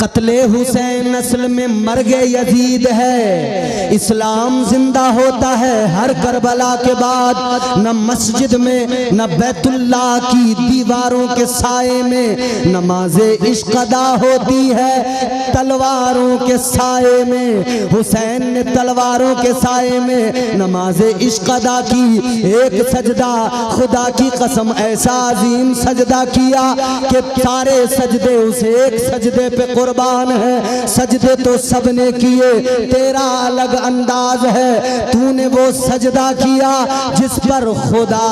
कत्ले हुसैन नस्ल में मर्ग यजीद है। इस्लाम जिंदा होता है हर करबला के बाद। न मस्जिद में न बैतुल्लाह की दीवारों के साए में नमाज़े इश्क अदा होती है तलवारों के साए में। हुसैन ने तलवारों के साए में नमाज़े इश्क अदा की। एक सजदा खुदा की कसम ऐसा अजीम सजदा किया कि सारे सजदे उस एक सजदे पे कुर्बान है। सजदे तो सबने किए, तेरा अलग अंदाज है। तूने वो सजदा किया जिस पर खुदा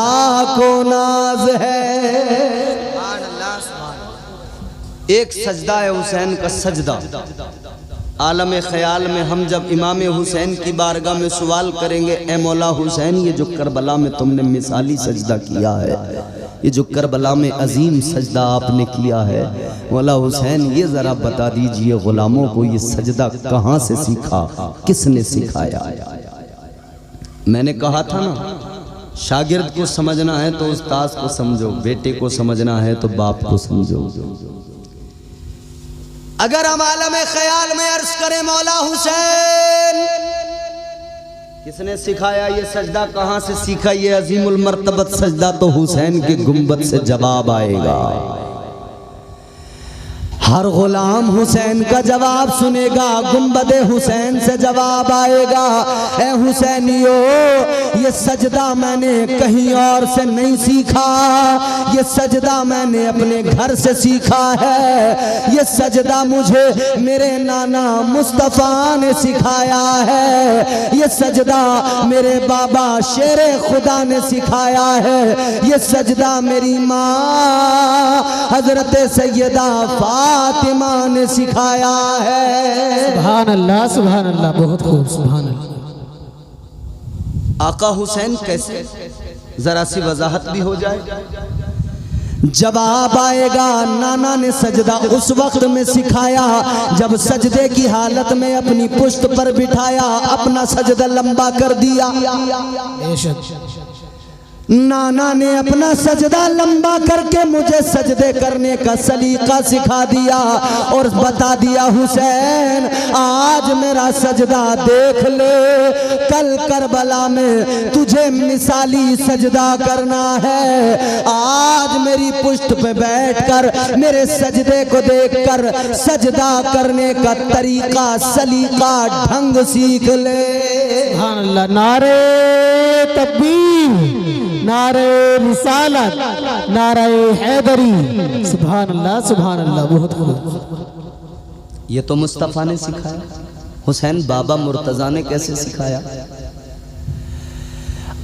को नाज है। एक सजदा है हुसैन का सजदा। आलम ख्याल में हम जब इमाम हुसैन की बारगाह में सवाल करेंगे, ए मौला हुसैन, ये जो करबला में तुमने मिसाली सजदा किया है, ये जो करबला में अजीम सजदा आपने किया है, मौला हुसैन ये ज़रा बता दीजिए गुलामों को ये सजदा कहाँ से सीखा, किसने सिखाया। मैंने कहा था ना, शागिर्द को समझना है तो उस्ताद को समझो, बेटे को समझना है तो बाप को समझो। अगर हम आलम ख्याल में अर्ज करें मौला हुसैन किसने सिखाया, ये सजदा कहाँ से सीखा, ये अजीमुल मर्तबत सजदा, तो हुसैन के गुंबद से जवाब आएगा। हर गुलाम हुसैन का जवाब सुनेगा, गुंबदे हुसैन से जवाब आएगा। ए हुसैनियो, ये सजदा मैंने कहीं और से नहीं सीखा, ये सजदा मैंने अपने घर से सीखा है। ये सजदा मुझे मेरे नाना मुस्तफ़ा ने सिखाया है। ये सजदा मेरे बाबा शेरे खुदा ने सिखाया है। ये सजदा मेरी माँ हजरत सैयदा फातिमा ने सिखाया है। सुभान अल्लाह, सुभान अल्लाह, बहुत खूब, सुभान अल्लाह। आका हुसैन कैसे, जरा सी वजाहत भी हो जाए। जवाब आएगा, नाना ने सजदा उस वक्त में सिखाया जब सजदे की हालत में अपनी पुश्त पर बिठाया, अपना सजदा लंबा कर दिया। नाना ने अपना सजदा लंबा करके मुझे सजदे करने का सलीका सिखा दिया और बता दिया, हुसैन आज मेरा सजदा देख ले, कल करबला में तुझे मिसाली सजदा करना है। आज मेरी पुश्त पे बैठकर मेरे सजदे को देखकर सजदा करने का तरीका सलीका ढंग सीख ले। सुभान अल्लाह। नारे तकबीर, नारे रिसालत, नारे हैदरी, सुभान अल्लाह, सुभान अल्लाह, बहुत खूब। ये तो मुस्तफ़ा ने सिखाया, हुसैन बाबा मुर्तज़ा ने कैसे सिखाया।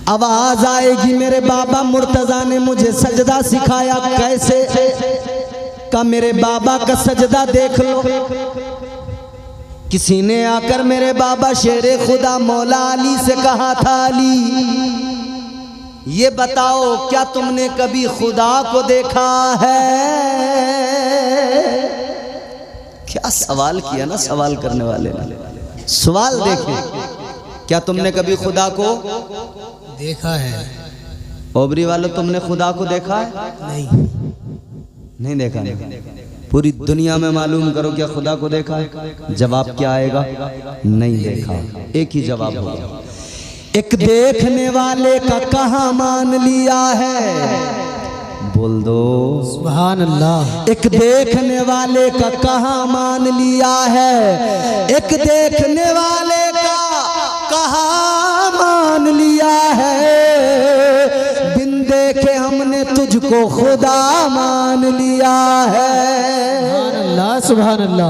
आवाज आएगी, मेरे बाबा मुर्तज़ा ने मुझे सजदा सिखाया। कैसे का मेरे बाबा का सजदा देख लो। किसी ने आकर मेरे बाबा शेरे खुदा मौला अली से कहा था, अली ये बताओ क्या तुमने कभी खुदा को देखा है। क्या सवाल किया ना सवाल करने वाले ने, सवाल देखे, क्या तुमने कभी खुदा को देखा है। ओबरी वालों, तुमने खुदा को देखा है? नहीं देखा। पूरी दुनिया में मालूम करो क्या खुदा को देखा है। जवाब क्या आएगा? नहीं देखा। एक ही जवाब होगा, एक देखने वाले का कहाँ मान लिया है। बोल दो सुभान अल्लाह। एक देखने वाले का कहाँ मान लिया है। एक देखने वाले का कहाँ मान लिया है। बिन देखे हमने तुझको खुदा मान लिया है। सुभान अल्लाह, सुभान अल्लाह।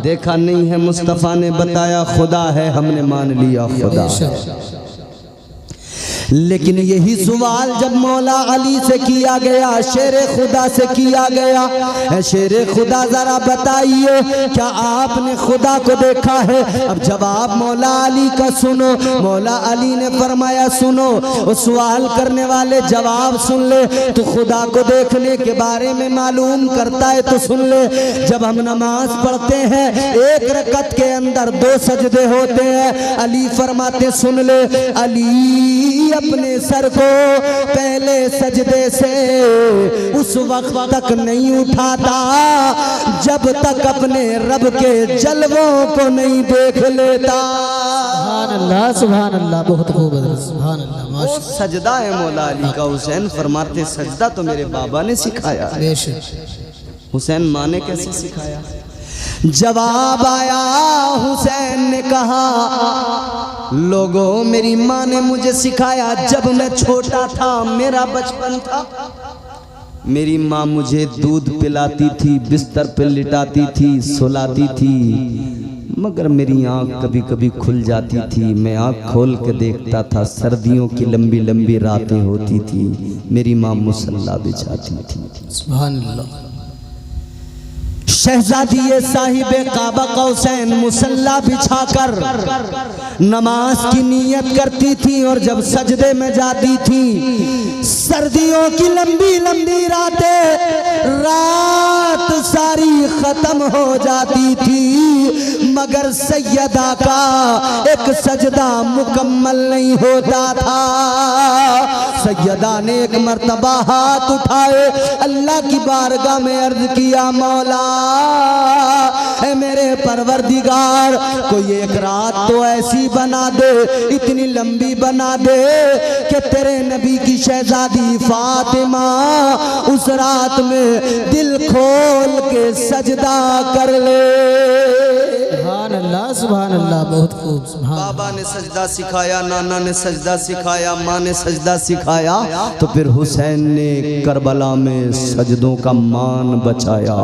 देखा नहीं है, मुस्तफ़ा ने बताया खुदा है, हमने मान लिया खुदा। लेकिन यही सवाल जब मौला अली से किया गया, शेरे खुदा से किया गया, शेरे खुदा जरा बताइए क्या आपने खुदा को देखा है। अब जवाब मौला अली का सुनो। मौला अली ने फरमाया, सुनो, वो सवाल करने वाले जवाब सुन ले। तो खुदा को देखने के बारे में मालूम करता है तो सुन ले। जब हम नमाज पढ़ते हैं एक रकत के अंदर 2 सजदे होते हैं। अली फरमाते, सुन ले अली अपने सर को पहले सजदे से उस वक्त तक नहीं उठाता जब तक अपने रब के जलवों को नहीं देख लेता। सुभान अल्लाह, बहुत खूब है, सुभान अल्लाह, वो माशाअल्लाह। सजदा है मौला अली का। हुसैन फरमाते सजदा तो मेरे बाबा ने सिखाया। बेशक हुसैन माँ ने कैसे सिखाया? जवाब आया, हुसैन ने कहा, लोगों मेरी माँ ने मुझे सिखाया जब मैं छोटा था, मेरा बचपन था। मेरी माँ मुझे दूध पिलाती थी, बिस्तर पे लिटाती थी, सुलाती थी, मगर मेरी आँख कभी कभी खुल जाती थी। मैं आँख खोल के देखता था, सर्दियों की लंबी लंबी रातें होती थी, मेरी माँ मुसल्ला बिछाती थी। सुभान अल्लाह। शहजादी साहिबे काबा कौसैन मुसल्ला बिछाकर नमाज की नीयत करती थी और जब सजदे में जाती थी, सर्दियों की लंबी लंबी रातें, रात सारी खत्म हो जाती थी, मगर सैयदा का एक सजदा मुकम्मल नहीं होता था। सैयदा ने एक मर्तबा हाथ उठाए, अल्लाह की बारगाह में अर्ज किया, मौला ऐ मेरे परवरदिगार, कोई एक रात तो ऐसी बना दे, इतनी लंबी बना दे कि तेरे नबी की शहजादी फातिमा उस रात में दिल खोल के सजदा कर ले। सुभान अल्लाह, सुभान अल्लाह, बहुत खूब। सुभान बाबा ने सजदा सिखाया, नाना ने सजदा सिखाया, माँ ने सजदा सिखाया, तो फिर हुसैन ने करबला में सजदों का मान बचाया।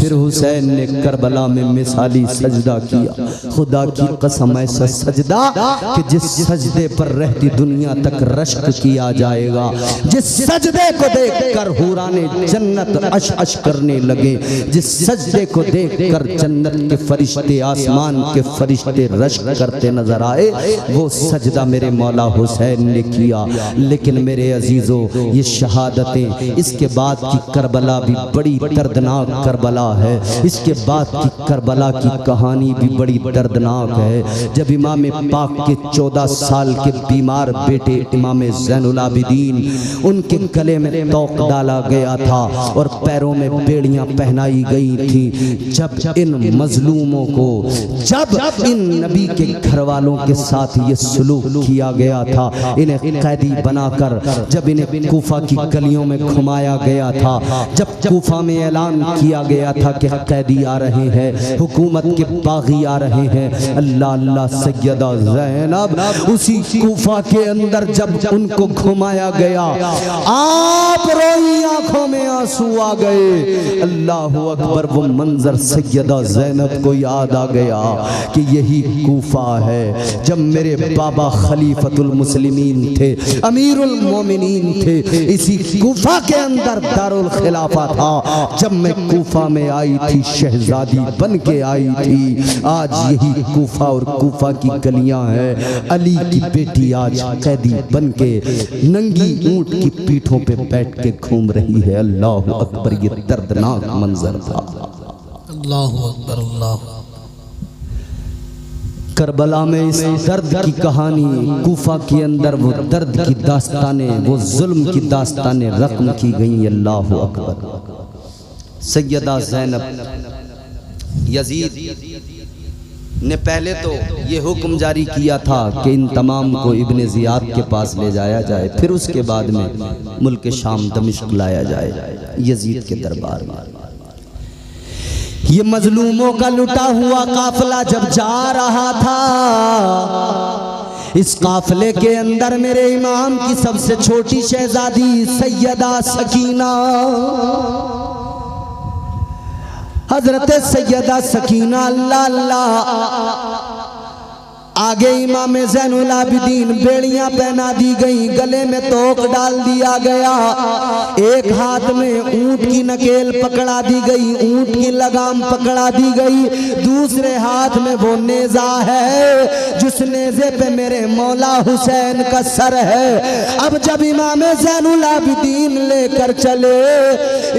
फिर हुसैन ने करबला में मिसाली सजदा किया। खुदा की कसम ऐसा सजदा कि जिस सजदे पर रहती दुनिया तक रश्क किया जाएगा, जिस सजदे को देखकर हुराने जन्नत अश अश करने लगे, जिस सजदे को देखकर जन्नत के फरिश्ते, आसमान के फरिश्ते रश्क करते नजर आए, वो सजदा मेरे मौला हुसैन ने किया। लेकिन मेरे अजीजों, ये शहादतें, इसके बाद की करबला भी बड़ी दर्दनाक करबला है। इसके बाद की करबला की कहानी भी बड़ी दर्दनाक है। जब इमाम पाक के 14 साल के बीमार बेटे इमाम ज़ैनुल आबिदीन, उनके गले में तोक डाला गया था और पैरों में बेड़ियां पहनाई गई थी, जब इन मजलूमों को, जब इन नबी के घर वालों के साथ ये सलूक किया गया था, इन्हें कैदी बनाकर जब इन्हें कूफा की गलियों में घुमाया गया था, जब कूफा में ऐलान किया गया था कि कैदी आ रहे हैं, हुकूमत के बागी आ रहे हैं, अल्लाह अल्लाह, सैयदा ज़ैनब उसी कूफा के अंदर जब उनको घुमाया गया, आप रोई, आंखों में आंसू आ गए। अल्लाह अकबर, वो मंजर सैयदा ज़ैनब को याद आ गया कि यही कूफा है जब मेरे बाबा खलीफतुल मुस्लिमीन थे, अमीरुल मोमिनीन थे, इसी कूफा के अंदर दारुल खिलाफा था। जब मैं कूफा में आई थी, शहजादी बन के आई थी। आज यही कूफा और कूफा की गलियां हैं। अली की बेटी आज कैदी बन के नंगी ऊंट की पीठों पे बैठ के घूम रही है। अल्लाह अकबर, ये दर्दनाक मंजर था। अल्लाह अकबर, अल्लाह। करबला में इस दर्द की कहानी, कूफा के अंदर वो दर्द की दास्तानें, वो जुल्म की दास्तानें रक़म की गई। अल्लाह अकबर। सैयदा ज़ैनब, यजीद ने पहले तो ये हुक्म जारी किया था कि इन तमाम को इब्ने ज़ियाद के पास ले जाया जाए, फिर उसके बाद में मुल्क शाम दमिश्क लाया जाए यजीद के दरबार में। ये मजलूमों का लुटा हुआ काफिला जब जा रहा था, इस काफिले के अंदर मेरे इमाम की सबसे छोटी शहजादी सैयदा सकीना, हजरत सैयदा सकीना, अल्लाह अल्लाह, आगे इमाम ज़ैनुल आबिदीन, बेड़ियां पहना दी गई, गले में तोक डाल दिया गया, एक हाथ में ऊंट की नकेल पकड़ा दी गई, ऊंट की लगाम पकड़ा दी गई, दूसरे हाथ में वो नेजा है जिस नेजे पे मेरे मौला हुसैन का सर है। अब जब इमाम ज़ैनुल आबिदीन लेकर चले,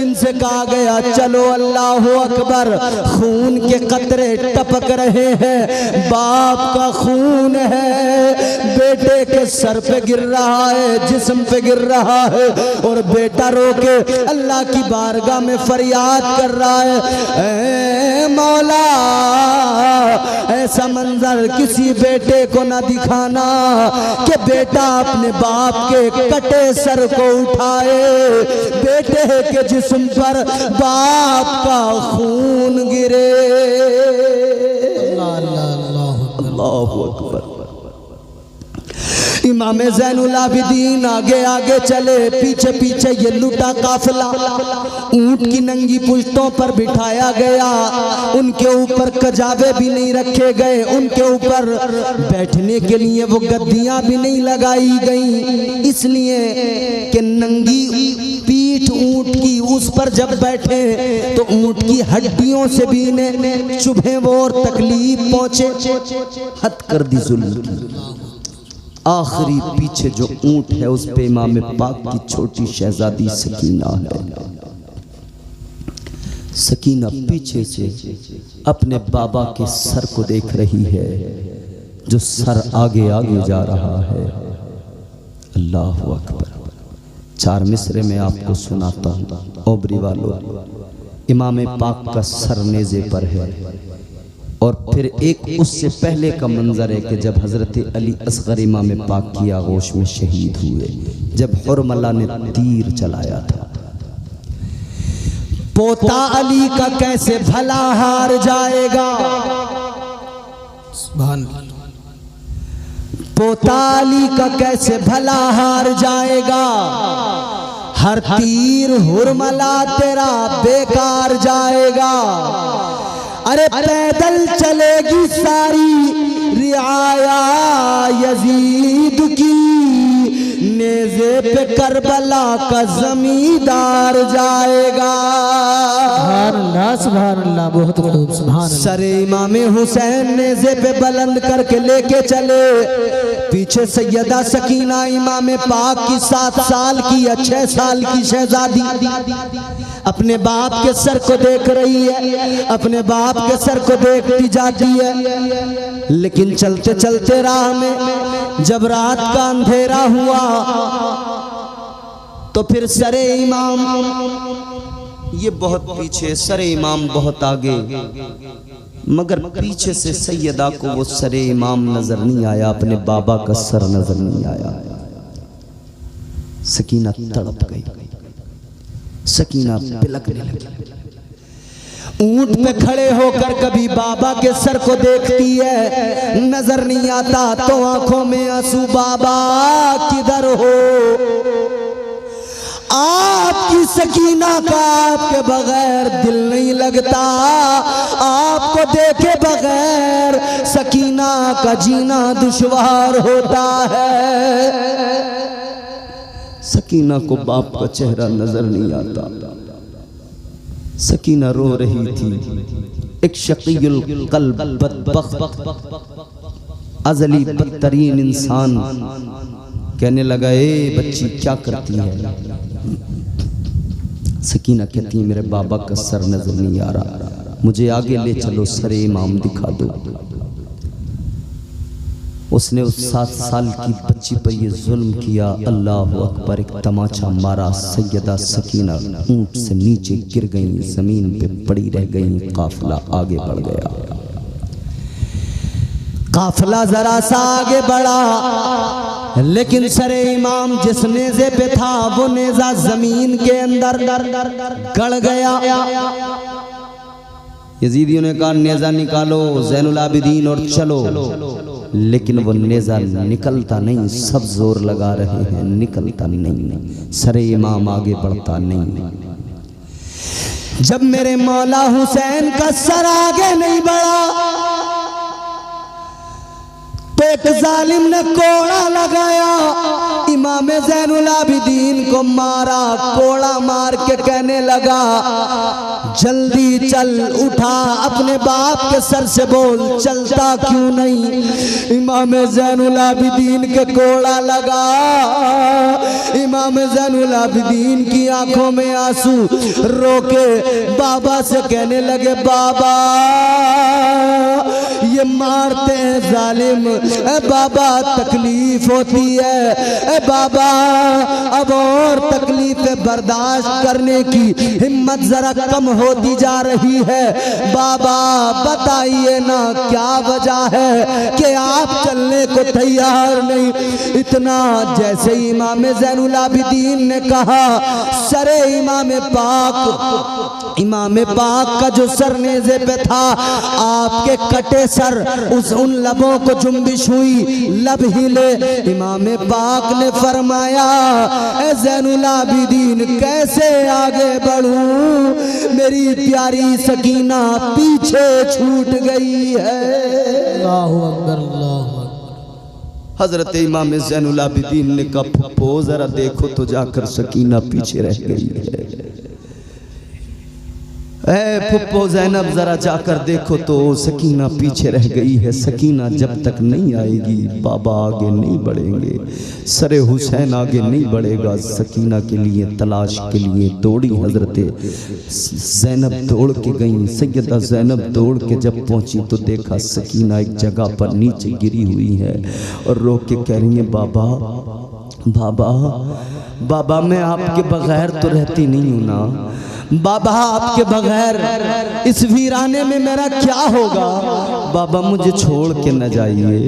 इनसे कहा गया चलो, अल्लाह अकबर, खून के कतरे टपक रहे हैं, बाप का खून है, बेटे के सर पे गिर रहा है, जिस्म पे गिर रहा है, और बेटा रो के अल्लाह की बारगाह में फरियाद कर रहा है, ऐ मौला ऐसा मंजर किसी बेटे को ना दिखाना कि बेटा अपने बाप के कटे सर को उठाए, बेटे के जिस्म पर बाप का खून गिरे। अल्लाहु अकबर। इमाम ज़ैनुल आबिदीन आगे आगे चले, पीछे पीछे ये लुटा काफिला। ऊंट की नंगी पुश्तों पर बिठाया गया, उनके ऊपर कजाबे भी नहीं रखे गए, उनके ऊपर बैठने के लिए वो गद्दियां भी नहीं लगाई गई, इसलिए कि नंगी पीठ ऊंट की, उस पर जब बैठे तो ऊंट की हड्डियों से भी इन्हें चुभे वो और तकलीफ पहुंचे। हद कर दी जुल्म की। आखिरी पीछे जो ऊंट है उस पे इमाम पाक की छोटी शहजादी सकीना है। सकीना पीछे से अपने बाबा के सर को देख रही है, जो सर आगे आगे जा रहा है। अल्लाह अकबर। 4 मिसरे में आपको सुनाता हूँ। ओबरी वालों, इमाम पाक का सर नेज़े पर है, और फिर एक उससे पहले का मंजर है कि जब हजरत अली असगर इमाम पाक की आगोश में शहीद हुए, जब हुरमला ने तीर चलाया था। पोता अली का कैसे भला हार जाएगा, पोता अली का कैसे भला हार जाएगा, हर तीर हुरमला तेरा बेकार जाएगा। अरे पैदल चलेगी सारी रियाया यजीद की, नेज़े पे करबला का जमींदार जाएगा। सुभान अल्लाह, बहुत खूब। सुभान अल्लाह। सरे इमाम हुसैन नेज़े पे बुलंद करके लेके चले, पीछे सैयदा सकीना इमाम पाक की 7 साल की या 6 साल की शहजादी अपने बाप के सर को देख रही है, अपने बाप के सर को देखती जाती है। लेकिन चलते चलते राह में जब रात का अंधेरा हुआ तो फिर सरे इमाम, ये बहुत पीछे, सरे इमाम बहुत आगे, मगर पीछे से सैयदा को वो सरे इमाम नजर नहीं आया, अपने बाबा का सर नजर नहीं आया। सकीना तड़प गई, सकीना बिलकने लगी। ऊंट पे खड़े होकर कभी बाबा के सर को देखती है, नजर नहीं आता तो आंखों में आंसू, बाबा किधर हो। आपकी सकीना का आपके बगैर दिल नहीं लगता, आपको देखे बगैर सकीना का जीना दुश्वार होता है। सकीना को बाप का चेहरा नजर नहीं आता। सकीना रो रही थी। एक शकीयुल कल्ब बदबख्त अजली बदतरीन इंसान कहने लगा, ए बच्ची क्या करती है। सकीना कहती है, मेरे बाबा का सर नजर नहीं आ रहा, मुझे आगे ले चलो, सरे इमाम दिखा दो। उसने उस 7 साल की बच्ची पर ये जुल्म किया। अल्लाह अकबर। एक तमाचा मारा, सैयदा सकीना ऊंट से नीचे गिर गई, जमीन पे पड़ी रह गई। काफिला आगे बढ़ गया। काफिला जरा सा आगे बढ़ा, लेकिन सरे इमाम जिस नेज़े पे था वो नेज़ा जमीन के अंदर गड़ गया। यजीदियों ने कहा, नेज़ा निकालो ज़ैनुल आबिदीन और चलो, लेकिन वो नेज़ा निकलता नहीं। सब जोर लगा रहे हैं, निकलता नहीं। सरे इमाम आगे बढ़ता नहीं। जब मेरे मौला हुसैन का सर आगे नहीं बढ़ा तो एक जालिम ने कोड़ा लगाया, इमाम ज़ैनुल आबिदीन को मारा। कोड़ा मार के कहने लगा, जल्दी चल, उठा, अपने बाप के सर से बोल, चलता क्यों नहीं। इमाम ज़ैनुल आबिदीन के कोड़ा लगा। इमाम ज़ैनुल आबिदीन की आंखों में आंसू, रो के बाबा से कहने लगे, बाबा ये मारते हैं जालिम। ए बाबा तकलीफ होती है, ए बाबा अब और तकलीफें बर्दाश्त करने की हिम्मत जरा कम होती जा रही है। बाबा बताइए ना क्या वजह है कि आप चलने को तैयार नहीं। इतना जैसे इमाम ज़ैनुल आबिदीन ने कहा, सरे इमाम पाक का जो सर नेज़े पे था, आपके कटे सर उन लबों को जुम्बिश हुई, लब हिले। इमाम पाक ने फरमाया, ए ज़ैनुल आबिदीन कैसे आगे बढ़ूं, मेरी प्यारी सकीना पीछे छूट गई है। अल्लाहु अकबर, अल्लाहु अकबर। हजरत इमाम ज़ैनुल आबिदीन ने कहा, फुप्पो जरा देखो तो जाकर सकीना पीछे रह गई है। ऐ फुप्पो ज़ैनब जरा जाकर देखो तो सकीना पीछे रह गई है। सकीना जब तक नहीं आएगी बाबा आगे नहीं बढ़ेंगे, सरे हुसैन आगे नहीं बढ़ेगा। सकीना के लिए तलाश के लिए दौड़ी हजरत ज़ैनब दौड़ के गई। सैयदा ज़ैनब दौड़ के जब पहुंची तो देखा सकीना एक जगह पर नीचे गिरी हुई है और रो के कह रही है, बाबा बाबा बाबा मैं आपके बगैर तो रहती नहीं हूं ना। बाबा आपके बगैर इस वीराने में मेरा क्या होगा। बाबा मुझे छोड़ के न जाइए,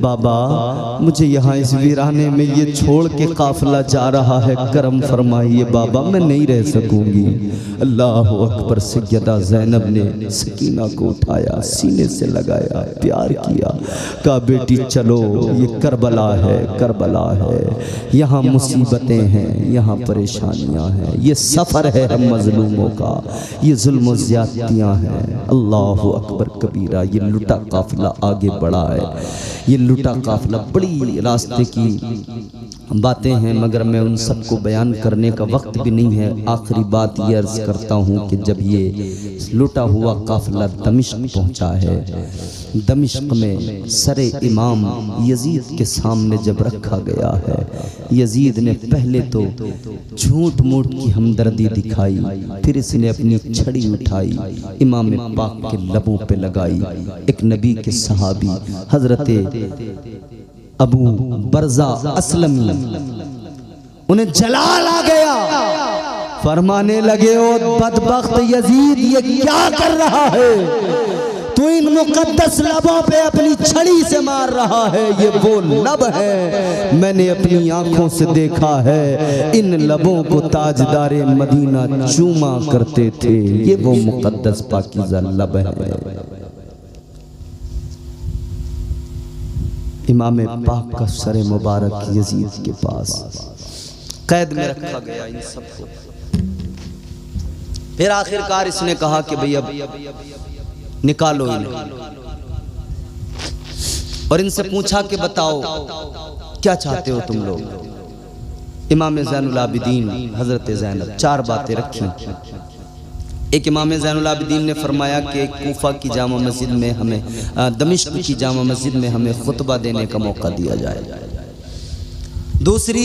बाबा मुझे यहाँ इस वीराने में ये छोड़ के काफिला जा रहा है, करम फरमाइए बाबा मैं नहीं रह सकूंगी। अल्लाह अकबर। सैयदा ज़ैनब ने सकीना को उठाया, सीने से लगाया, प्यार किया, कहा बेटी चलो ये करबला है, करबला है, यहाँ मुसीबतें हैं, यहाँ परेशानियाँ हैं, ये सफ़र है हम मजलूमों का, ये जुल्म ज़्यादतियाँ हैं। अल्लाह अकबर कबीरा। ये लुटा काफिला आगे बढ़ा है, ये लुटा काफिला। बड़ी रास्ते की बातें हैं मगर मैं उन सबको बयान करने का वक्त भी नहीं है। आखिरी बात ये अर्ज़ करता हूँ कि जब ये लुटा हुआ काफिला दमिश्क पहुँचा है, दमिश्क में सरे इमाम यजीद के सामने जब रखा गया है, यजीद ने पहले तो झूठ मूठ की हमदर्दी दिखाई, फिर इसने अपनी छड़ी उठाई, इमाम पाक के लबों पे लगाई। एक नबी के सहाबी हजरत अबू बरजा असलमी, उन्हें जलाल आ गया, फरमाने लगे ओ बदबख्त यजीद ये क्या कर रहा है, तू इन मुकद्दस लबों पे अपनी छड़ी से मार रहा है। ये वो लब है मैंने अपनी आंखों से देखा है, इन लबों को ताजदारे मदीना चूमा करते थे, ये वो मुकद्दस पाकीज़ा लब है। इमाम पाक का सर मुबारक यजीद के पास कैद में रखा गया इन सबको। फिर आखिरकार इसने कहा कि भई अब निकालो इन्हें, और इनसे पूछा कि बताओ क्या चाहते हो तुम लोग। इमाम ज़ैनुल आबिदीन हजरत ज़ैनब चार बातें रखी। एक इमाम ज़ैनुल आबिदीन ने फरमाया कि कूफा की जामा मस्जिद में हमें, दमिश्क की जामा मस्जिद में हमें खुतबा देने का मौका दिया जाए। दूसरी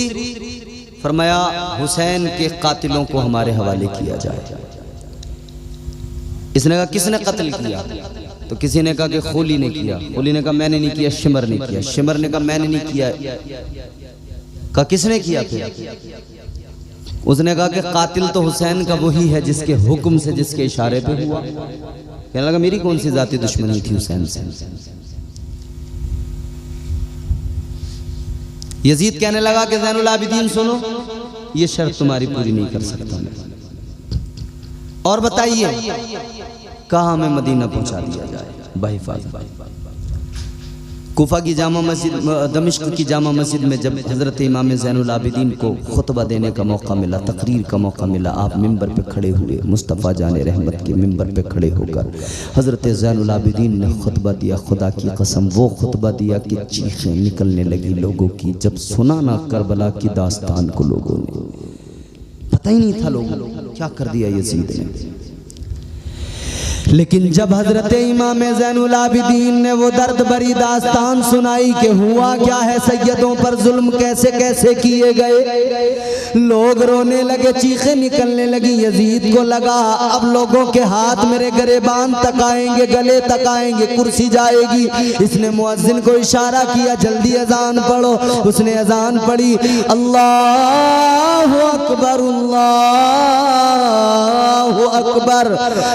फरमाया हुसैन के कातिलों को हमारे हवाले किया जाए। इसने कहा किसने कत्ल किया, तो किसी ने कहा कि खोली ने किया, खोली ने कहा मैंने नहीं किया, शिमर ने किया, शिमर ने कहा मैंने नहीं किया, कहा किसने किया फिर? उसने कहा कि कातिल तो हुसैन का वही है जिसके हुक्म से, जिसके इशारे पे हुआ। कहने लगा मेरी कौन सी जाती दुश्मनी थी हुसैन से। यजीद कहने लगा कि ज़ैनुल आबिदीन सुनो, ये शर्त तुम्हारी पूरी नहीं कर सकता मैं, और बताइए कहाँ हमें मदीना पहुंचा दिया जाए बहिफाज़त। कूफा की जामा मस्जिद, दमिश्क की जामा मस्जिद में जब हज़रत इमाम ज़ैनुल आबिदीन को खुतबा देने का मौका मिला, तकरीर का मौका मिला, आप मिंबर पे खड़े हुए, मुस्तफ़ा जाने रहमत के मिंबर पे खड़े होकर हज़रत ज़ैनुल आबिदीन ने खुतबा दिया। खुदा की कसम वो खुतबा दिया कि चीखें निकलने लगी लोगों की। जब सुना ना करबला की दास्तान को लोगों ने, पता ही नहीं था लोगों क्या कर दिया यजीद ने। लेकिन जब हजरत इमाम ज़ैनुल आबिदीन ने वो दर्द भरी दास्तान सुनाई कि हुआ क्या है, सैयदों पर जुल्म कैसे कैसे किए गए, लोग रोने लगे, चीखें निकलने लगी। यजीद को लगा अब लोगों के हाथ मेरे गिरेबान तक आएंगे, गले तक आएंगे, कुर्सी जाएगी। इसने मुअज्जिन को इशारा किया, जल्दी अजान पढ़ो। उसने अजान पढ़ी, अल्लाहु अकबर अल्लाहु अकबर।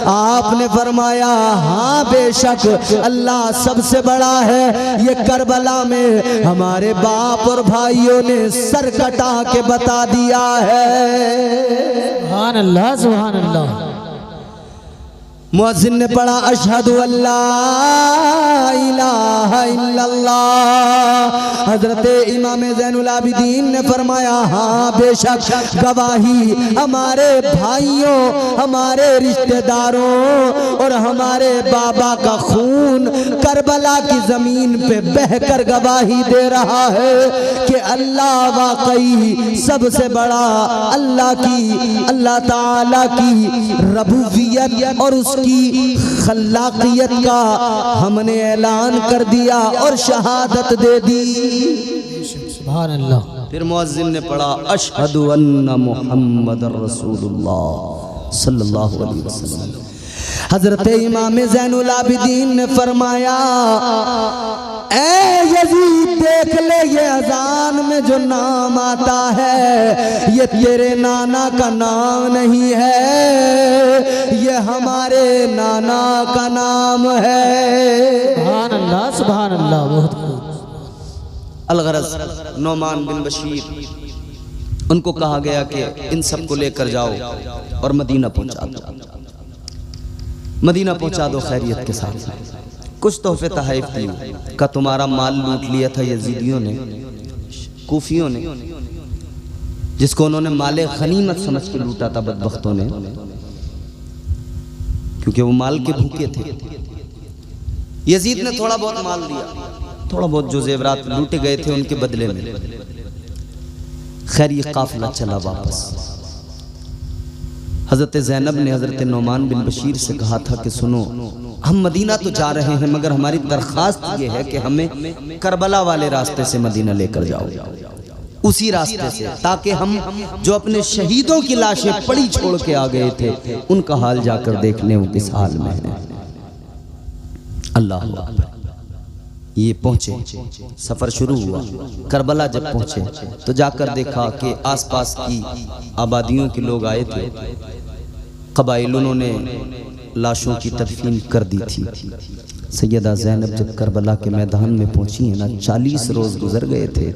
आपने फरमाया हाँ बेशक अल्लाह सबसे बड़ा है। ये करबला में हमारे बाप और भाइयों ने सर कटा के बता दिया है। सुभान अल्लाह सुभान अल्लाह। मुअज्जिन ने पढ़ा अशहदु अल्ला इलाहा इल्लल्लाह। हजरत इमाम ज़ैनुल आबिदीन ने फरमाया हाँ बेशक गवाही हमारे भाइयों, हमारे रिश्तेदारों और हमारे बाबा का खून करबला की जमीन पे बहकर गवाही दे रहा है कि अल्लाह वाकई सबसे बड़ा, अल्लाह ताला की रबूबियत और उसकी खल्लाकियत का हमने ऐलान कर दिया और शहादत दे दी। सुभान अल्लाह। फिर मुअज्जिन ने पढ़ा अशहदु अन्ना मुहम्मदर रसूलुल्लाह सल्लल्लाहु अलैहि वसल्लम। हजरत इमाम ज़ैनुल आबिदीन ने फरमाया ऐ यजीद देख ले, ये अजान में जो नाम आता है ये तेरे नाना का नाम नहीं है, ये हमारे नाना का नाम है। सुभान अल्लाह सुभान अल्लाह। बहुत अलगरज नौमान बिन बशीर, उनको कहा गया कि इन सब को लेकर जाओ और मदीना पहुंचा दो, मदीना पहुंचा दो खैरियत के साथ। कुछ तोहफे तहफ़ दिए का तुम्हारा माल लूट लिया था यजीदियों ने, कूफियों ने, जिसको उन्होंने माले गनीमत समझ के लूटा था बदबख्तों ने, क्योंकि वो माल के भूखे थे। यजीद ने थोड़ा बहुत माल दिया, थोड़ा बहुत जो जेवरात लूटे गए थे उनके बदले में। खैर ये काफिला चला वापस। हजरत ज़ैनब ने हजरत नौमान बिन बशीर से कहा था कि सुनो, हम मदीना तो जा रहे हैं मगर हमारी दरख्वास्त ये है कि हमें करबला वाले रास्ते से मदीना लेकर जाओ, उसी रास्ते से, ताकि हम जो अपने शहीदों की लाशें पड़ी छोड़ के आ गए थे उनका हाल जाकर देख लें वो किस हाल में है। अल्लाह अकबर। ये पहुंचे, सफर शुरू हुआ। करबला जब पहुंचे तो जाकर देखा कि आसपास की आबादियों के लोग आए थे, कबाइल, उन्होंने लाशों की तदफीन कर दी थी। सैयदा ज़ैनब जब करबला के मैदान में पहुंची है ना, 40 रोज गुजर गए थे,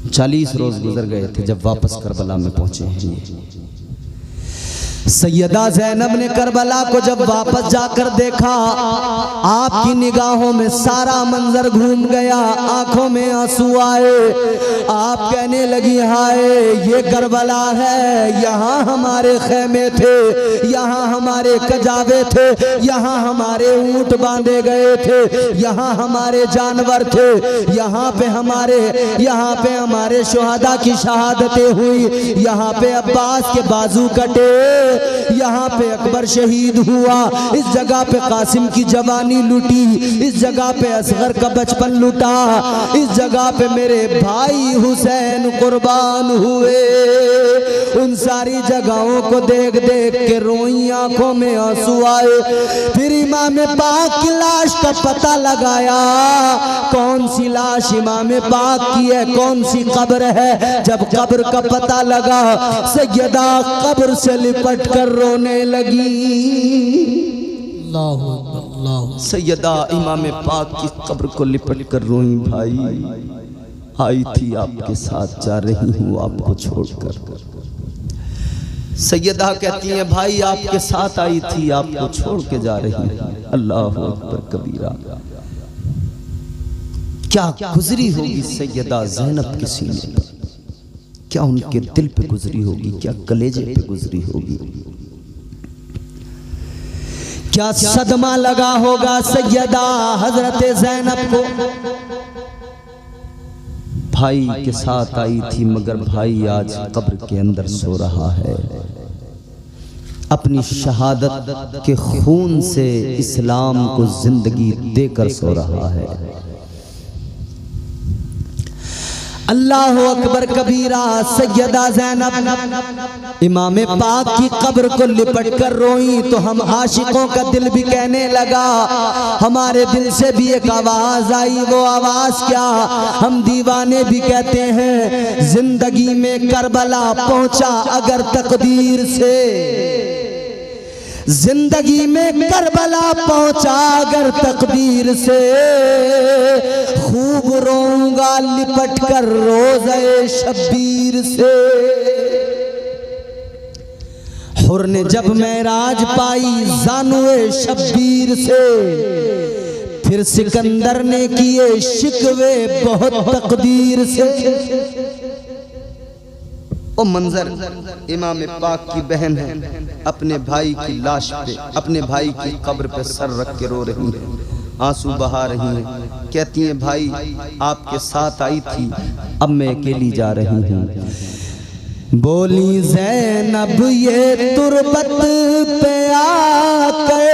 40 रोज गुजर गए थे जब वापस करबला में पहुंचे हैं। सैयदा ज़ैनब ने करबला को जब वापस जाकर देखा, आपकी निगाहों में सारा मंजर घूम गया, आंखों में आंसू आए। आप कहने लगी हाय ये करबला है, यहाँ हमारे खेमे थे, यहाँ हमारे कजावे थे, यहाँ हमारे ऊंट बांधे गए थे, यहाँ हमारे जानवर थे, यहाँ पे हमारे शुहदा की शहादतें हुई, यहाँ पे अब्बास के बाजू कटे, यहाँ पे अकबर शहीद हुआ, इस जगह पे कासिम की जवानी लुटी, इस जगह पे असगर का बचपन लुटा, इस जगह पे मेरे भाई हुसैन कुर्बान हुए। उन सारी जगहों को देख देख के रोई, आंखों में आंसू आए। फिर इमाम पाक की लाश का पता लगाया, कौन सी लाश इमाम पाक की है, कौन सी कब्र है। जब कब्र का पता लगा, सैयदा कब्र से लिपट कर रोने लगी। अल्लाहु अल्लाह। सैयदा इमाम पाक की कब्र को लिपट कर रोई, भाई आई थी आपके साथ, जा रही हूँ आपको छोड़कर। सैयदा कहती है भाई आपके साथ आई थी, आपको छोड़ के जा रही है। अल्लाह अकबर कबीरा। क्या गुजरी होगी सैयदा ज़ैनब के सीने पर, क्या उनके दिल पे गुजरी होगी, क्या कलेजे पे गुजरी होगी, क्या सदमा लगा होगा सैयदा हजरत ज़ैनब को। भाई के साथ आई थी मगर भाई आज कब्र के अंदर सो रहा है। अपनी शहादत के खून से इस्लाम को जिंदगी देकर सो रहा है। अल्लाह अकबर कबीरा। सैयदा ज़ैनब इमाम पाक की कब्र को लिपट कर रोई तो हम आशिकों का दिल भी कहने लगा, हमारे दिल से भी एक आवाज आई। वो आवाज क्या? हम दीवाने भी कहते हैं, जिंदगी में करबला पहुंचा अगर तकदीर से, जिंदगी में करबला पहुंचा अगर तकदीर से, खूब रोऊंगा लिपट कर रोज़े शब्बीर से। हुर ने जब मेराज पाई ज़ानुए शब्बीर से, फिर सिकंदर ने किए शिकवे बहुत तकदीर से। वो मंजर इमाम पाक की बहन है, अपने भाई की लाश पे, अपने भाई की कब्र पे सर रख के रो रही है, आंसू बहा रही है। कहती हैं, भाई आपके साथ आई थी, अब मैं अकेली जा रही हूँ। बोली ज़ैनब ये तुरबत पे आकर,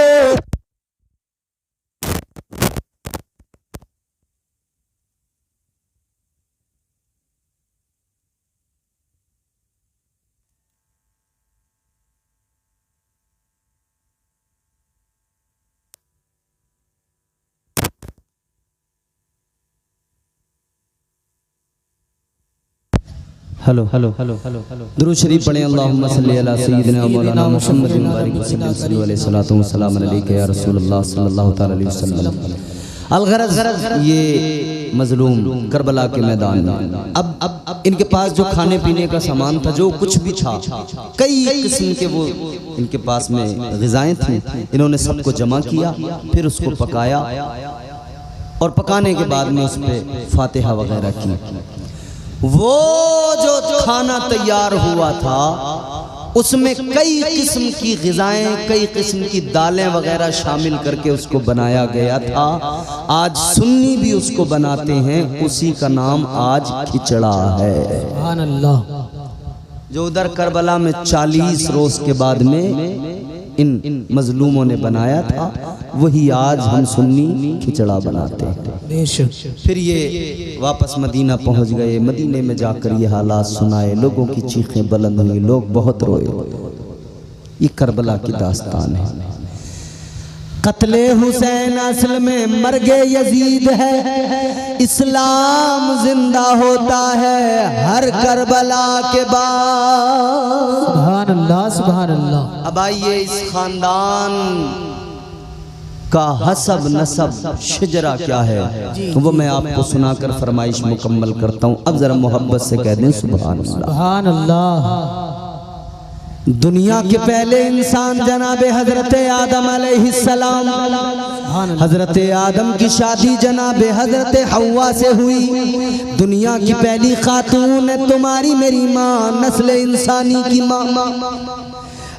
hello hello hello hello hello दुरूद शरीफ पढ़ें। अल्लाहुम्मा सल्ली अला सय्यिदिना मौलाना मुहम्मद बारिक वसल्लम अलैहि सलाम अलैका या रसूलल्लाह सल्लल्लाहु तआला अलैहि वसल्लम। अलगरज ये मजलूम करबला के मैदान में अब इनके पास जो खाने पीने का सामान था, जो कुछ भी था, कई किस्म के वो इनके पास में ग़िज़ाएं थी। इन्होंने सबको जमा किया, फिर उसको पकाया और पकाने के बाद में उस पर फातिहा वगैरह की। वो जो खाना तैयार हुआ था उसमें कई किस्म की ग़िज़ाएं, कई किस्म की दालें वगैरह शामिल करके उसको बनाया गया था। आज सुन्नी भी उसको बनाते हैं, उसी का नाम आज खिचड़ा है। सुभान अल्लाह। जो उधर करबला में 40 रोज़ के बाद में इन मजलूमों ने बनाया था, वही आज हम सुन्नी खिचड़ा बनाते हैं। फिर ये वापस मदीना पहुंच गए। मदीने में जाकर ये हालात सुनाए, लोगों की चीखें बुलंद हुई, लोग बहुत रोए। ये करबला की दास्तान है। कत्ले हुसैन असल में मर्गे यजीद है, इस्लाम जिंदा होता है हर करबला के बाद। सुभान अल्लाह सुभान अल्लाह। अब आइए इस खानदान का हसब नसब शिजरा क्या है वो मैं आपको सुनाकर फरमाइश मुकम्मल करता हूँ। अब जरा मोहब्बत से कह दें सुभान अल्लाह। सुभान अल्लाह। दुनिया के पहले इंसान जनाबे हजरत आदम अलैहिस्सलाम, हजरत आदम की शादी जनाबे हजरत हव्वा से हुई। दुनिया की पहली खातून है तुम्हारी मेरी माँ, नस्ल इंसानी की माँ।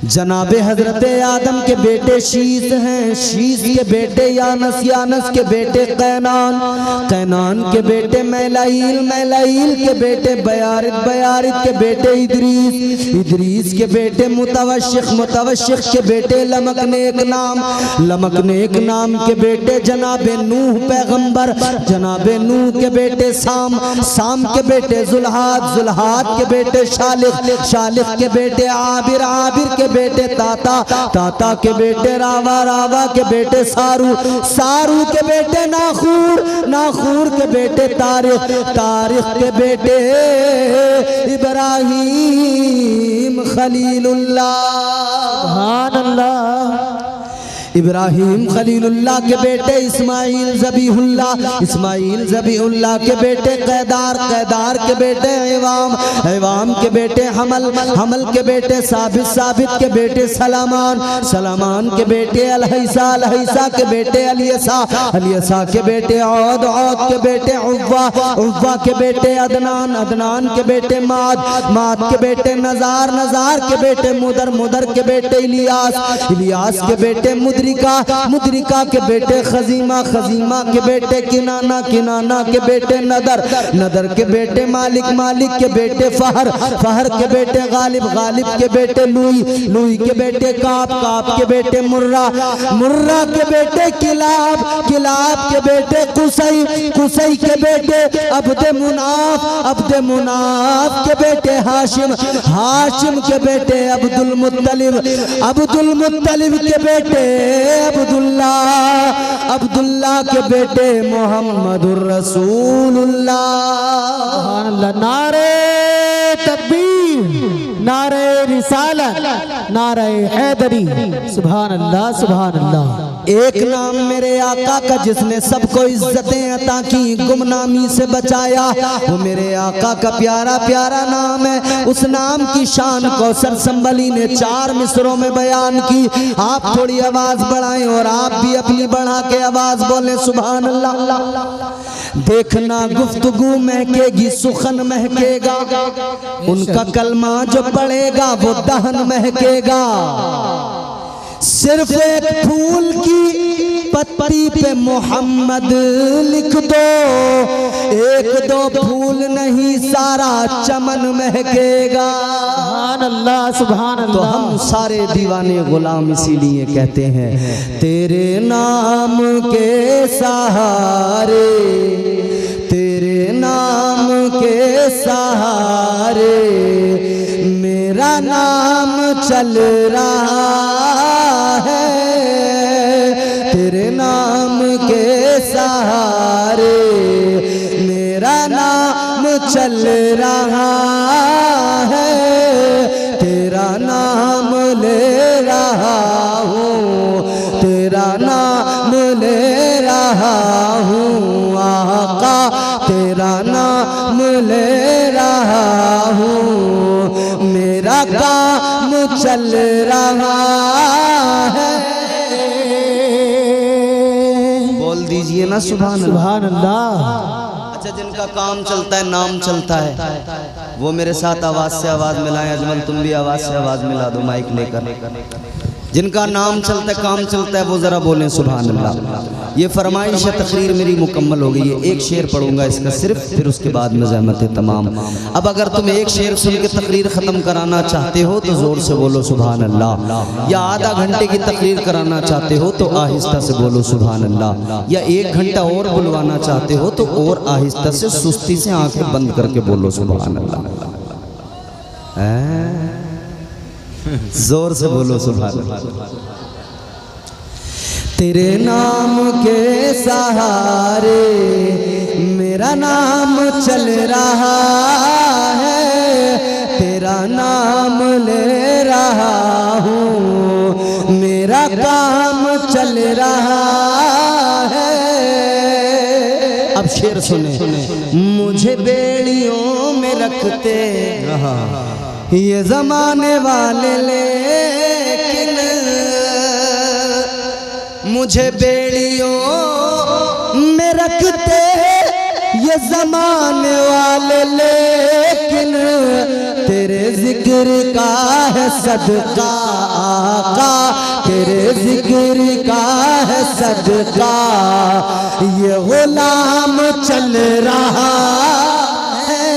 जनाबे हजरत आदम के बेटे शीस हैं, शीस के बेटे यानस, यानस के बेटे कैनान, कैनान के बेटे मैलाइल, मैलाइल के बेटे बयारित, बयारित के बेटे इदरीस, इदरीस के बेटे मुतवश्शिक, मुतवश्शिक के बेटे लमकनेक नाम, लमकनेक नाम के बेटे जनाबे नूह पैगंबर, जनाबे नूह के बेटे साम, साम के बेटे जुल्हाद, जुल्हाद के बेटे शालिक, शालिक के बेटे आबिर, आबिर के बेटे ताता, ताता के बेटे रावा, रावा के बेटे सारू, सारू के बेटे नाखूर, नाखूर के बेटे तारिक, तारिक के बेटे इब्राहीम खलीलुल्लाह। सुभान अल्लाह। इब्राहीम खलीलुल्लाह के बेटे इस्माइल ज़बीहुल्लाह, इस्माइल ज़बीहुल्लाह के बेटे कैदार, कैदार के बेटे ऐवाम, ऐवाम के बेटे हमल, हमल के बेटे साबित, साबित के बेटे सलामान, सलामान के बेटे अलहैसा, अलहैसा के बेटे अलियसा, अलियसा के बेटे औद, औद के बेटे उव्वा, उव्वा के बेटे अदनान, अदनान के बेटे माद, माद के बेटे नजार, नजार के बेटे मुदर, मुदर के बेटे इलियास, इलियास के बेटे मुदरी, मुदरिका के बेटे खजीमा, खजीमा के बेटे किनाना, किनाना के बेटे नदर, नदर के बेटे मालिक, मालिक के बेटे फहर, फहर के बेटे गालिब, गालिब के बेटे लुई, लुई के बेटे काब, काब के बेटे मुर्रा, मुर्रा के बेटे किलाब, किलाब के बेटे कुसई, कुसई के बेटे अब्द मुनाफ, अब्द मुनाफ के बेटे हाशिम, हाशिम के बेटे अब्दुल मुत्तलिब, अब्दुल मुत्तलिब के बेटे अब्दुल्ला, अब्दुल्ला के बेटे मोहम्मदुर रसूलुल्लाह। नारे तकबीर, नारे रिसालत, नारे हैदरी। सुभान अल्लाह, सुभान अल्लाह। एक नाम मेरे आका का जिसने सबको इज्जतें अता की, गुमनामी से बचाया, वो मेरे आका का प्यारा प्यारा नाम है। उस नाम की शान कौसर संबली ने 4 मिसरों में बयान की। आप थोड़ी आवाज बढ़ाएं और आप भी अपनी बढ़ा के आवाज बोले सुभान अल्लाह। देखना गुफ्तगू महकेगी, सुखन महकेगा, उनका कलमा जो पड़ेगा वो दहन महकेगा। सिर्फ एक फूल की पत्ती पे मोहम्मद लिख दो, एक दो फूल नहीं सारा चमन महकेगा। सुभान अल्लाह, सुभान अल्लाह। तो हम सारे दीवाने गुलाम इसीलिए कहते हैं, तेरे नाम के सहारे, तेरे नाम के सहारे मेरा नाम चल रहा है, तेरे नाम के सहारे मेरा नाम चल रहा है, तेरा नाम ले रहा हूँ, तेरा नाम ले रहा हूँ आका, तेरा नाम ले रहा हूँ, मेरा काम चल रहा है। बोल दीजिए ना सुभान अल्लाह। सुभान अल्लाह। अच्छा, जिनका काम चलता है, नाम चलता है, वो मेरे साथ आवाज से आवाज मिलाएं। अजमल तुम भी आवाज से आवाज मिला दो माइक लेकर। जिनका नाम चलता है, काम चलता है, वो जरा बोलें सुभान अल्लाह। ये फरमाइश तकरीर मेरी मुकम्मल हो गई है। एक शेर पढ़ूंगा इसका सिर्फ, फिर उसके बाद मज़ाहमत तमाम। अब अगर तुम एक शेर सुन के तकरीर ख़त्म कराना चाहते हो तो ज़ोर से बोलो सुभान अल्लाह, या आधा घंटे की तकरीर कराना चाहते हो तो आहिस्ता से बोलो सुभान अल्लाह, या 1 घंटा और बुलवाना चाहते हो तो और आहिस्ता से सुस्ती से आंखें बंद करके बोलो सुभान अल्लाह। जोर से बोलो सुभान अल्लाह। तेरे नाम के सहारे मेरा नाम चल रहा है, तेरा नाम ले रहा हूँ, मेरा काम चल रहा है। अब शेर सुने। मुझे बेड़ियों में रखते ये जमाने वाले, लेकिन मुझे बेड़ियों में रखते ये जमाने वाले, लेकिन तेरे जिक्र का है सदका आका, तेरे जिक्र का है सदका, ये गुलाम चल रहा है,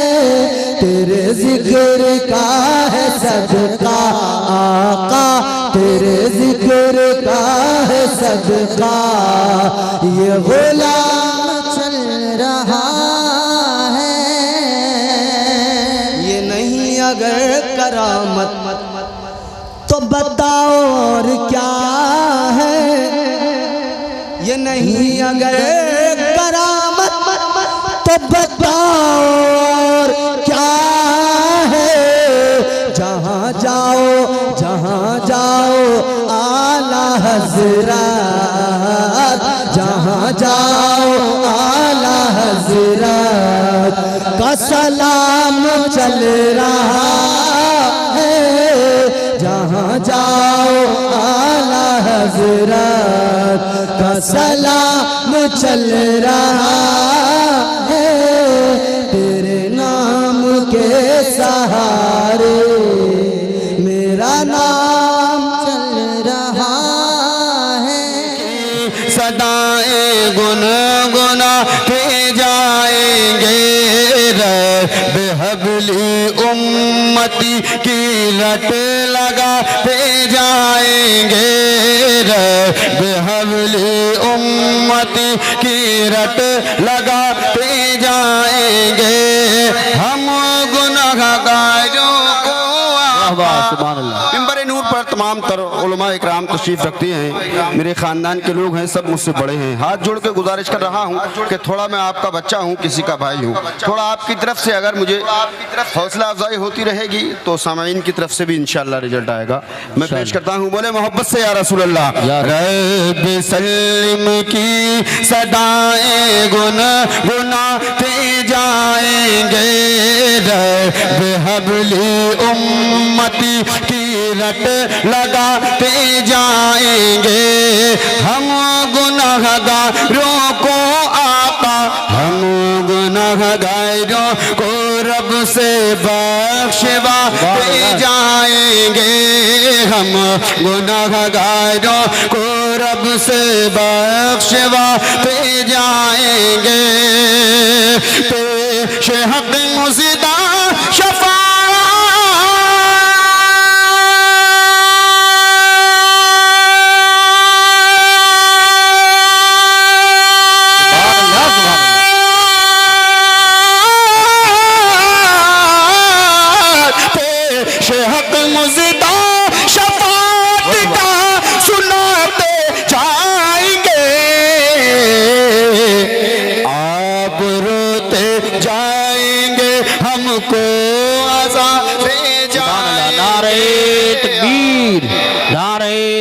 तेरे जिक्र का है सदका आका, तेरे जिक्र का है सदका, ये गुलाम चल रहा है। ये नहीं अगर करामत तो बताओ और क्या है, ये नहीं अगर करामत तो बताओ और क्या है। जहाँ जाओ आला हज़रत, जहाँ जाओ आला हज़रत का सलाम चल रहा है, जहाँ जाओ आला हज़रत का सलाम चल रहा है, तेरे नाम के सहारे मेरा नाम चल रहा है। सदाएं गुनगुनाते जाएंगे रब हबली उम्मती की रट लगाते जाएंगे रब हबली उम्मती की रट लगाते जाएंगे हम गुनहगारों को मिंबर नूर पर तमाम तर उलमा इकराम तशरीफ रखते हैं। मेरे ख़ानदान के लोग हैं, सब मुझसे बड़े हैं। हाथ जोड़ के गुजारिश कर रहा हूँ कि थोड़ा मैं आपका बच्चा हूँ, किसी का भाई हूँ, थोड़ा आपकी तरफ से अगर मुझे हौसला अफजाई होती रहेगी तो सामाइन की तरफ से भी इंशाअल्लाह रिजल्ट आएगा। मैं पेश करता हूँ, बोले मोहब्बत से या रसूल अल्लाह। रब सल्लम की सदाएं गुनगुनाते जाएंगे रब हबली उम्मती की रट लगाते जाएंगे हम गुनहगारों को आका, हम गुनहगारों को रब से बख्शवाते जाएंगे हम गुनहगारों को रब से बख्शवाते जाएंगे पेश हक मुज़दा शफा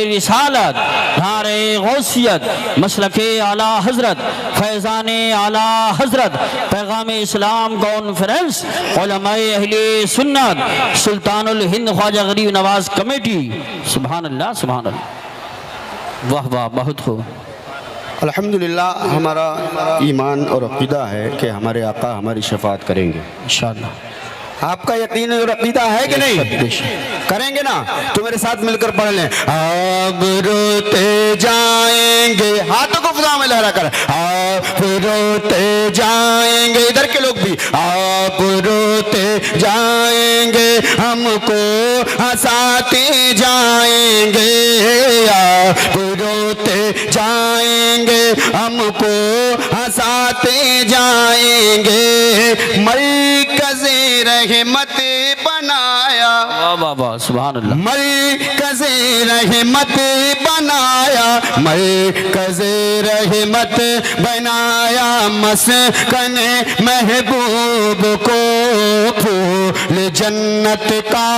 रिसालत नारे गौसियत मसलके आला हजरत फैज़ान आला हजरत पैगाम इस्लाम कॉन्फ्रेंस उलमाए अहले सुन्नत सुल्तानुल हिंद ख्वाजा गरीब नवाज कमेटी। सुभान अल्लाह सुभान अल्लाह। वाह वाह, बहुत खूब। अल्हम्दुलिल्लाह हमारा ईमान और अक़ीदा है कि हमारे आका हमारी शफाअत करेंगे इंशाअल्लाह। आपका यकीन और अक़ीदा है कि नहीं? करेंगे ना? तो मेरे साथ मिलकर पढ़ लें। आप रोते जाएंगे, हाथों को फ़ज़ा में लहरा कर, आप रोते जाएंगे, इधर के लोग भी, आप रोते जाएंगे हमको हंसाते जाएंगे, आप रोते जाएंगे हमको हंसाते जाएंगे मरकज़े रहमत बनाया, वाह वाह सुभान अल्लाह। मरकज़े रहमत बनाया, मरकज़े रहमत बनाया, मस्कन महबूब को फूल जन्नत का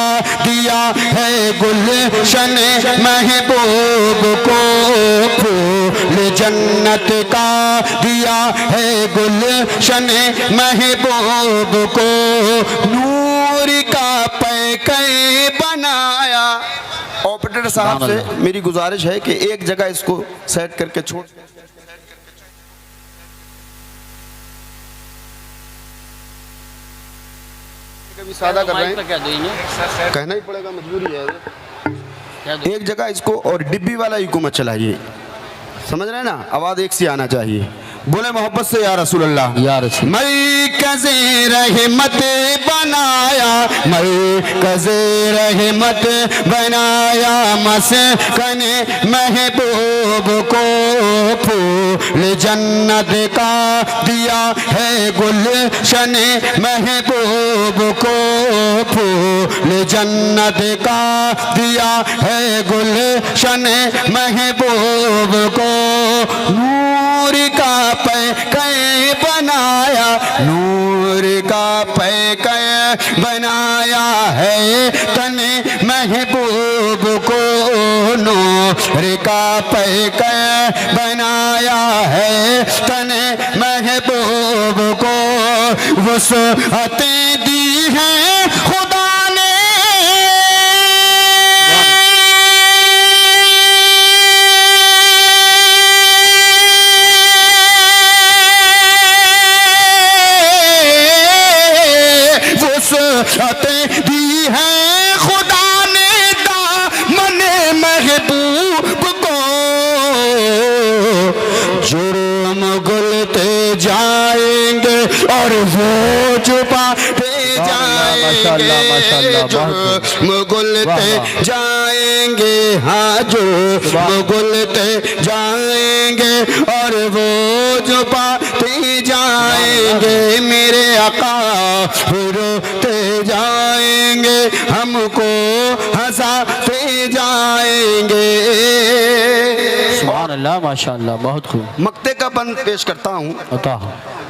दिया है गुलशन महबूब को फूल जन्नत का दिया है गुलशन महबूब को नूर का पैकर बनाया। ऑपरेटर साहब से मेरी गुजारिश है कि एक जगह इसको सेट करके छोड़, कभी सादा कर रहे हैं, कहना ही पड़ेगा, मजबूरी है। एक जगह इसको और डिब्बी वाला इको मत चलाइए, समझ रहे हैं ना, आवाज एक सी आना चाहिए। बोले मोहब्बत से या रसूल अल्लाह। या रसूल। मरकज़े रहमत बनाया, मरकज़े रहमत बनाया, मस्कन महबूब को फूल जन्नत का दिया है गुलशन महबूब को फूल जन्नत का दिया है गुलशन महबूब को नूर का पैकर बनाया, नूर का पैकर बनाया है तने महबूब को, नूर का पैकर बनाया है तने महबूब को, वसअतें दी हैं खुदा ने, वसअतें दी हैं खुदा ने दामन महबूब को, और वो छुपाते जाएंगे, जुर्म गुलते जाएंगे, हाँ जुर्म गुलते जाएंगे और वो छुपाते जाएंगे, मेरे आका रोते जाएंगे, हमको हंसाते जाएंगे। सुभान अल्लाह, माशाअल्लाह, बहुत खूब। मक्ते का बंद पेश करता हूँ। अता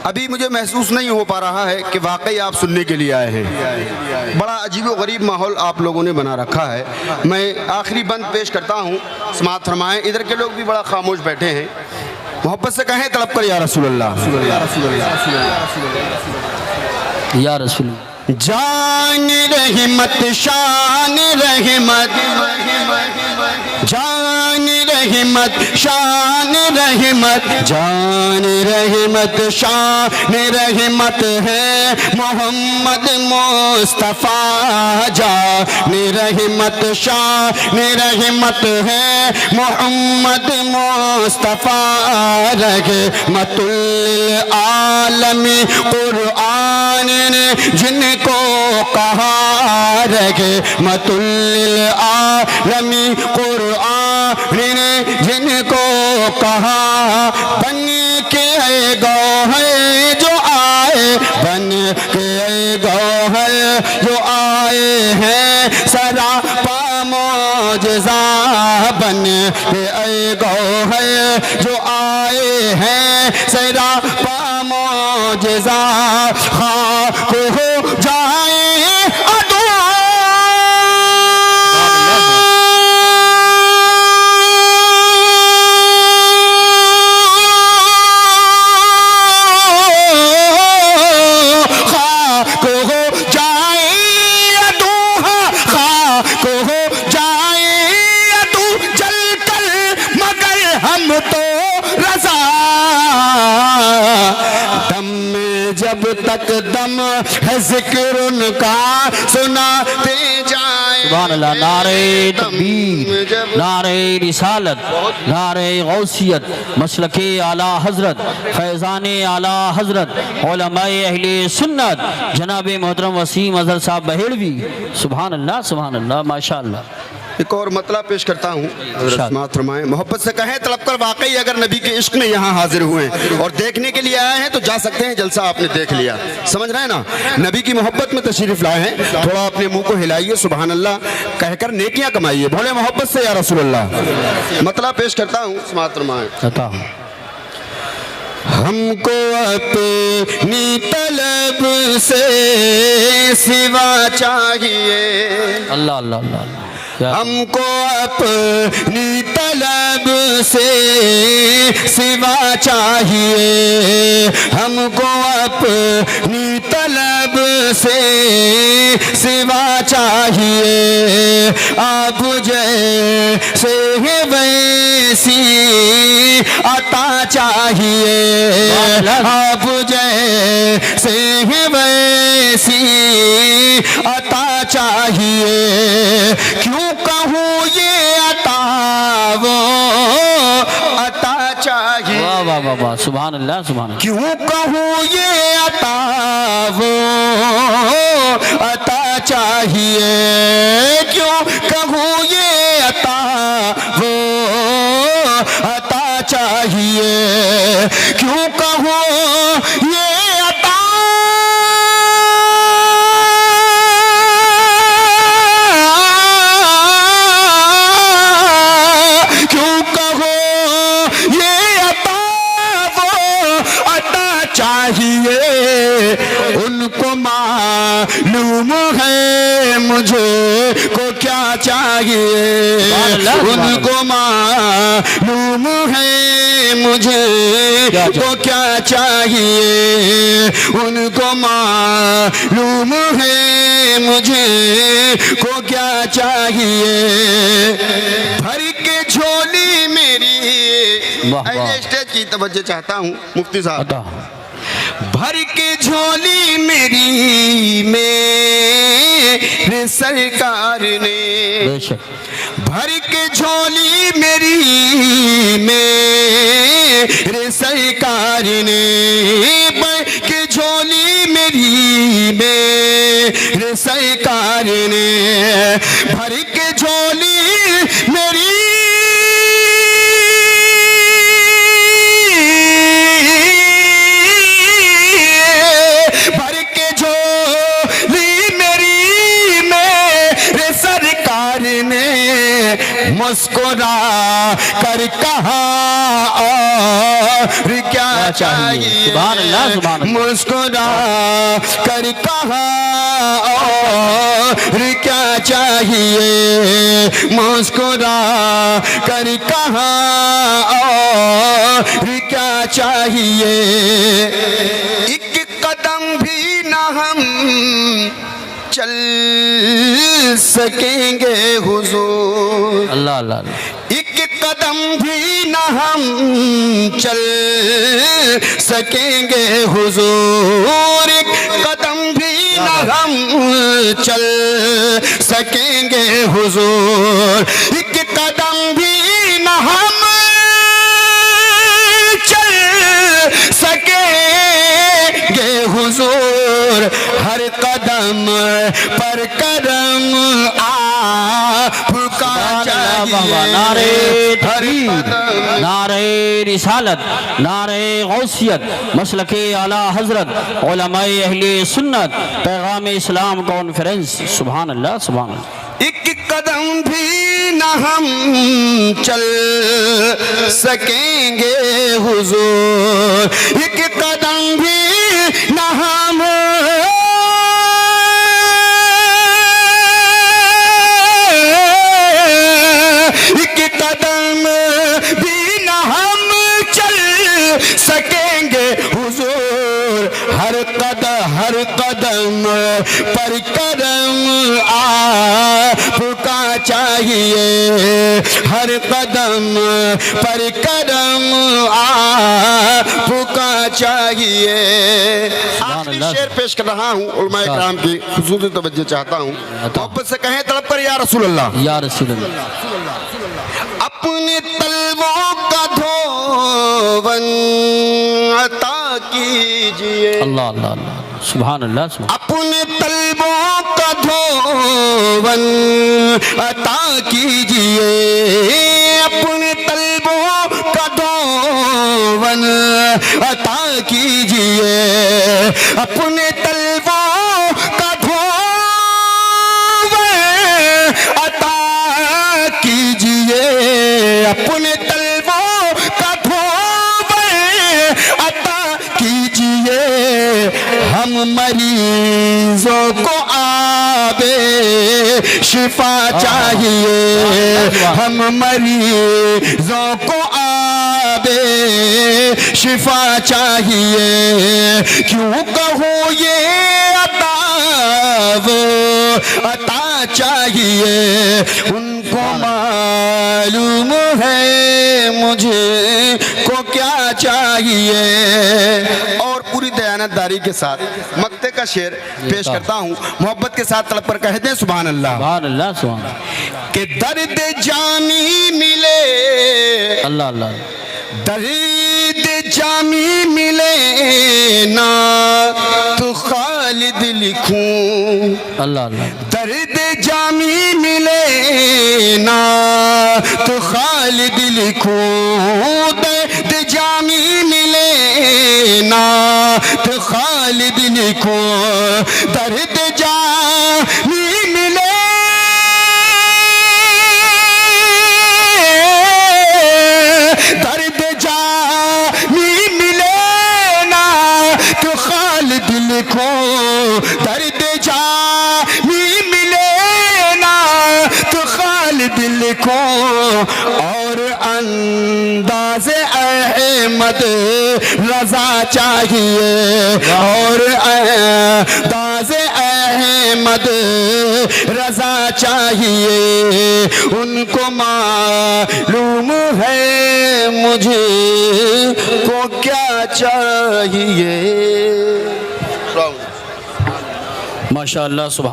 अभी मुझे महसूस नहीं हो पा रहा है कि वाकई आप सुनने के लिए आए हैं। बड़ा अजीब व गरीब माहौल आप लोगों ने बना रखा है। मैं आखिरी बंद पेश करता हूँ, समाअत फरमाएं। इधर के लोग भी बड़ा खामोश बैठे हैं। मोहब्बत से कहें तड़प कर या रसूल अल्लाह, या रसूल। जान रहमत शान रहमत, जान रहमत शान रहमत, जान रहमत शान रहमत है मोहम्मद मुस्तफ़ा, जान रहमत शान रहमत है मोहम्मद मुस्तफ़ा, रहमतुल लिल आलमी कुरआन ने जिनको कहा, रहमतुल लिल आलमी कुरआन ने जिनको कहा, बन के गौहर जो आए, बन के गौहर जो आए हैं सरापा मौजज़ा, बन के गौहर जो आए हैं सरापा मौजज़ा, खाक हो जाए अदू जब तक दम है जिक्र उनका सुनाते जाए। सुभान अल्लाह। नारे तकबीर, नारे रिसालत, नारे गौसियत, मसलके आला हजरत, फैज़ाने आला हजरत, उलमाए अहले सुन्नत, जनाब मोहतरम वसीम अज़हर साहब बहेड़वी। सुभान अल्लाह, सुभान अल्लाह, माशाअल्लाह। एक और मतलब पेश करता हूँ, समाअत फरमाएं। मोहब्बत से कहें तलब कर, वाकई अगर नबी के इश्क में यहाँ हाजिर हुए हैं और देखने के लिए आए हैं तो जा सकते हैं, जलसा आपने देख लिया। समझ रहे हैं ना, नबी की मोहब्बत में तशरीफ लाए हैं, थोड़ा अपने मुंह को हिलाइए, सुभान अल्लाह कहकर नेकियां कमाइए, बोले मोहब्बत से या रसूल अल्लाह। मतलब पेश करता हूँ, समाअत फरमाएं। हमको अपनी तलब से सिवा चाहिए, अल्लाह अल्लाह अल्लाह। हमको अपनी तलब से सिवा चाहिए, हमको अपनी तलब से सिवा चाहिए, आप जैसे वैसी अता चाहिए, आप जैसे वैसी अता चाहिए, क्यों कहूँ ये अता वो अता चाहिए। वाह वाह वाह वाह, सुभान अल्लाह, सुभान अल्लाह। क्यों कहूँ ये अता वो अता चाहिए, क्यों कहूँ ये अता वो अता चाहिए, क्यों कहूँ ये अता चाहिए, उनको मालूम है मुझे को क्या चाहिए, उनको मालूम है मुझे को क्या चाहिए, उनको मालूम है मुझे को क्या चाहिए, भर के झोली मेरी। स्टेज की तवज्जो चाहता हूँ मुफ्ती साहब। भर के झोली मेरी मेरे सरकार ने, भर के झोली मेरी मेरे सरकार ने, भर के झोली मेरी मेरे सरकार ने, भर के झोली मेरी मुस्कुरा कर कहा और क्या चाहिए, सुभान अल्लाह, सुभान अल्लाह। मुस्कुरा कर कहा और क्या चाहिए, मुस्कुरा कर कहा और क्या चाहिए। एक कदम भी ना हम चल सकेंगे हुजूर, अल्लाह अल्लाह अल्लाह। एक कदम भी न हम चल सकेंगे हुजूर, एक कदम भी न हम चल सकेंगे हुजूर, एक कदम भी न हम चल सकेंगे हुजूर, हर कदम पर करम आपका चाहिए। नारे तकबीर, नारे रिसालत, नारे गौसियत, मसलके आला हजरत, उलमाए अहले सुन्नत, पैगाम इस्लाम कॉन्फ्रेंस। सुभान अल्लाह, सुभान अल्लाह। एक कदम भी न हम चल सकेंगे हुजूर, एक कदम भी न हम सकेंगे हुजूर, हर कदम पर करम आपका चाहिए, हर कदम पर करम आपका चाहिए। आखिरी शेर पेश कर रहा हूँ, उलमाए किराम की खुसूसी तवज्जो चाहता हूँ। मोहब्बत से कहें तड़प कर या रसूल अल्लाह, या रसूल अल्लाह। अपने तलवों का धोवन अता कीजिए, अल्लाह अल्लाह अल्लाह, सुभान अल्लाह, सुभान। अपने तलवों का धोवन अता कीजिए, अपने तलवों का धोवन अता कीजिए, अपने तलवों का धोवन अता कीजिए, अपने तलवों का धोवन अता कीजिए। हम मरीजों को आबे शिफा चाहिए, हम मरीजों को आबे शिफा चाहिए। क्यों कहो ये अता वो अता चाहिए, उनको मालूम है मुझे को क्या चाहिए। और पूरी दयानतदारी के साथ मक्ते का शेर पेश करता हूँ, मोहब्बत के साथ तलब पर कहते हैं सुभान अल्लाह, सुभान अल्लाह, सुभान अल्लाह। कि दर्द जानी मिले, अल्लाह अल्लाह। दर्द जामी मिले ना तो खालिद लिखूं, अल्लाह अल्लाह। दर्द जामी मिले ना तो खालिद लिखूं, दर्द जामी मिले ना तो खालिद लिखूं, दर्द जामी मिले लिखो, दर्द जामी मिले ना तो खालिद लिखो। और अंदाज़े अहमद रजा चाहिए, और अंदाज़े अहमद रजा चाहिए, उनको मालूम है मुझे को क्या चाहिए। माशाअल्लाह, सुभान।